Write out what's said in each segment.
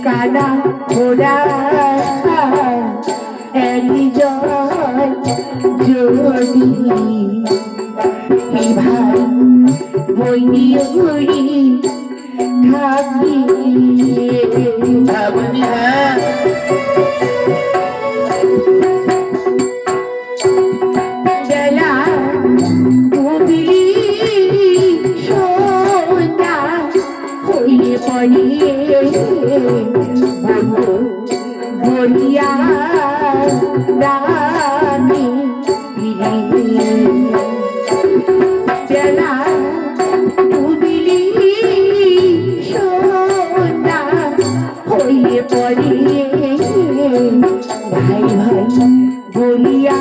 কানা ঘোড়া একজন যদি ভাই বইনি উড়ি থাকি বেলা উবিলি সোনা হইলে পড়ে বলিয়া রানী বেলা উবিলি সোনা হইলে পড়ে ভাই ভাই বলিয়া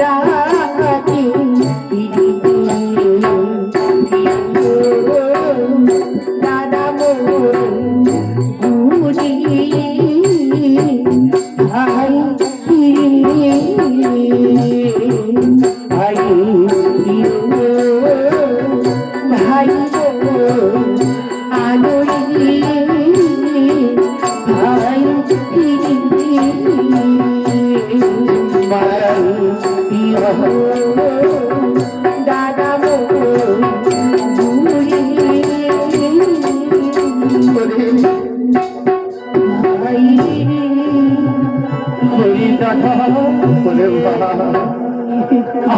রানী দাদা বুঝি ভাই ভাই ভাই আলোরি ভাই দাদা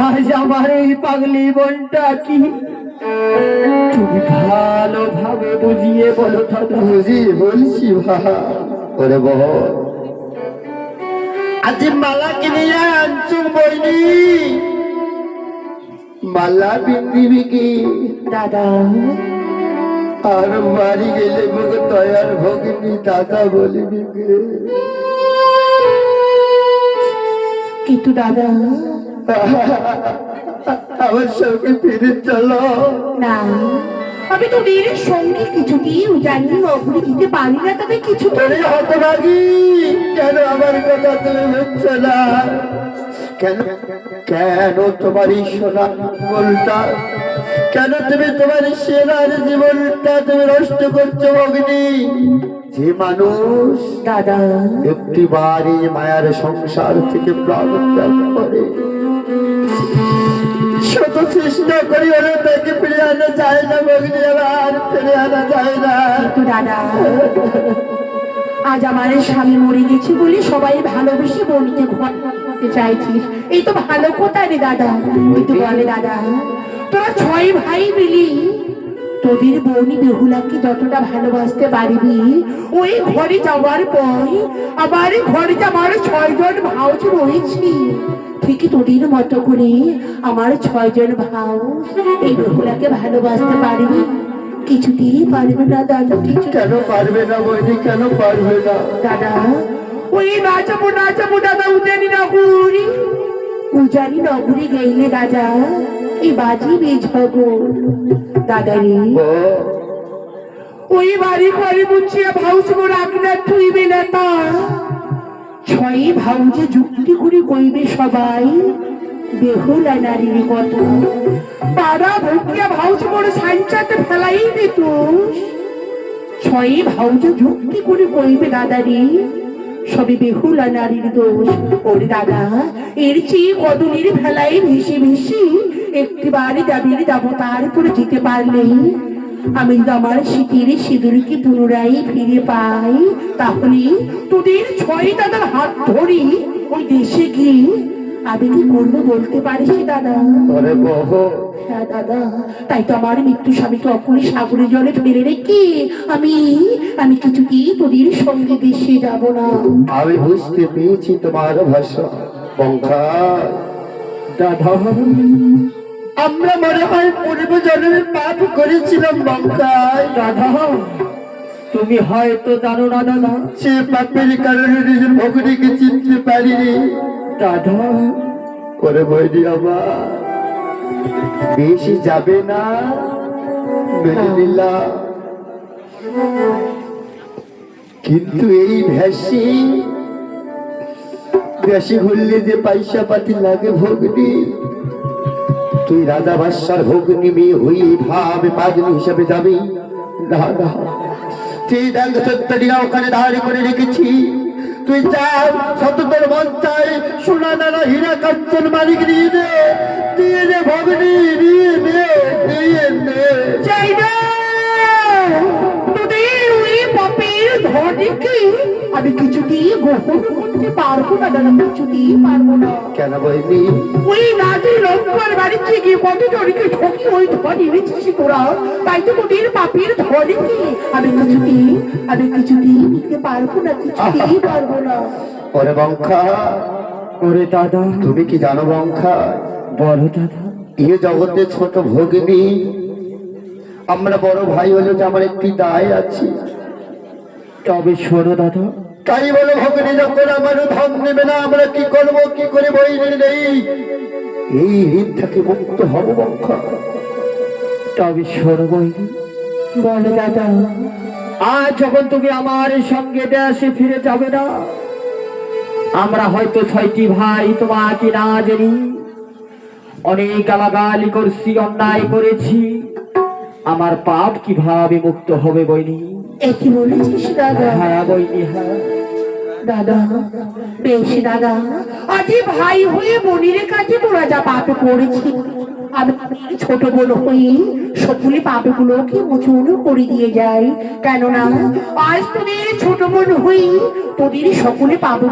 আজ আমার এই পাগলি বোনটা কি তুমি ভালোভাবে বুঝিয়ে বলো দাদা। বুঝিয়ে বলছি ওরে বহ আজ মালা কিনে আনছো বইনি মালা পিন্দিবি কি দাদা আর বাড়ি গেলে মুখ তয়ার ভগিনী দাদা বলিবি কিন্তু দাদা আমার সঙ্গে ফিরে চলো না আমি তো বীরের সঙ্গে কিছুতেই জানি অগ্নি দিতে পারি না তবে কিছু হতভাগী কেন আমার কথা তুমি বুঝছো না কেন কেন তোমার সোনা বলটা কেন তুমি তোমার সেনার জীবনটা তুমি নষ্ট করছো অগ্নি যে মানুষ দাদা একটি বাড়ি মায়ার সংসার থেকে প্রাণ ত্যাগ করে শত চেষ্টা করি ওরা তাকে ফিরে আনা যায় না অগ্নি আবার ফিরে আনা যায় না কিন্তু দাদা আজ আমার স্বামী মরে গেছে বলে সবাই ভালোবেসে বলতে ঘটতে চাইছিস এই তো ভালো কথা রে দাদা কিন্তু বলে দাদা তোরা 6 ভাই মিলি তোদের বোন বেহুলাকে যতটা ভালোবাসতে পারবি ওই ঘরে যাওয়ার পর আবার ঘরে যাওয়ার 6 জন ভাউজ রয়েছে ঠিকই তোদের মতো করে আমার 6 জন ভাউ এই বেহুলাকে ভালোবাসতে পারবি কিছুতেই পারবে না দাদা কিছু কেন পারবে না বইনি কেন পারবে না দাদা ওই নাচাবো দাদা উজানি নগরী গেইলে দাদা এই বাজি বেঝগো দাদা রে ওই বাড়ি ঘরে বুঝিয়া ভাউজ মোর আগনা থুইবে না তা 6 ভাউজে যুক্তি করে কইবে সবাই বেহুলা নারীর কত পাড়া ভুকিয়া ভাউজ মোর সাঞ্চাতে ফেলাই দিত ছয় ভাউজ যুক্তি করে কইবে দাদারি সবই বেহুলা নারীর দোষ। ওরে দাদা, এর চেয়ে কদলির ভেলায় ভেসে ভেসে একটিবারে দাবির দেবতার করে যেতে পারলে আমি যদি আমার শীতের সিঁদুরকে পুনরায় ফিরে পাই, তাহলে তোদের ছয় দাদার হাত ধরি ওই দেশে গিয়ে আমি কি করবো বলতে পারিস দাদা? ওরে বহু, হ্যাঁ দাদা, তাই তো আমার মৃত্যু স্বামীকে অকুলে সাগরে জলে ফেলে রেখে আমি আমি কিছুতেই তোদের সঙ্গে দেশে যাব না। আমি বুঝতে পেরেছি তোমার ভাষা বঙ্কা। দাদা, আমরা মনে হয় পূর্ব জন্মে পাপ করেছিলাম বঙ্কায়। দাদা, তুমি হয়তো জানো না দাদা। সে পাপের কারণে নিজের ভগ্নীকে চিনতে পারিনি। দাদা, করে বইনি আমার বেশি যাবে না, মেনে নিলাম। কিন্তু এই ভ্যাসি ভ্যাসি ঘুরলে যে পয়সা পাতি লাগে ভগ্নী, তুই রাজা বাদশার ভগ্নী মেয়ে হয়ে ভাবে পাগলি হিসাবে যাবি না। না, তুই দেখ সত্যটিরা ওখানে দাঁড়ি করে রেখেছি। তুই চাও সততর মন চাই সোনা দানা হীরা কাঞ্চন মালিক নিয়ে নে, দিয়ে নে ভগ্নী, নিয়ে নে, নিয়ে নে। চাই না তোদের ওই পাপের ধনীকে আমি কিছুতেই গ্রহণ করতে পারবো না দাদা, কিছুতেই পারবো না। কেন বইনি? ওই নাজি লঙ্কার বাড়িতে গিয়ে কত জনকে ঠকি ওই ধনী এনেছিস তোরা, তাই তো তোদের পাপের ধনীকে আমি কিছুতেই নিতে পারবো না, কিছুতেই পারবো না। ওরে বঙ্কা, ওরে দাদা, তুমি কি জানো বঙ্কা, বড় দাদা, এ জগতে ছোট ভগ্নী, আমরা বড় ভাই হলে যে আমার একটি দায় আছে। তবে শোনো দাদা, তাই বলে ভগ্নী যখন আমার ধন নেবে না, আমরা কি করবো, কি করে বই নেই, এই ঋণ থেকে মুক্ত হব বঙ্কা। তবে শোনো বইনি, বলে দাদা, আজ যখন তুমি আমার সঙ্গে দেশে ফিরে যাবে না, আমরা হয়তো ছয়টি ভাই তোমাকে না জানি অনেক গালাগালি করছি, অন্যায় করেছি, আমার পাপ কিভাবে মুক্ত হবে বইনি? একই বলেছিস দাদা? হ্যাঁ বইনি, হ্যাঁ দাদা, বেশ দাদা, আজ ভাই হয়ে বোনের কাছে তোরা যা পাপ করেছি, আমি ছোট বোন হয়ে সকলে পাপগুলোকে মোচন করে দিয়ে যাই। কেননা আজ তোদের ছোট বোন হই, তোদের সকলে পাপ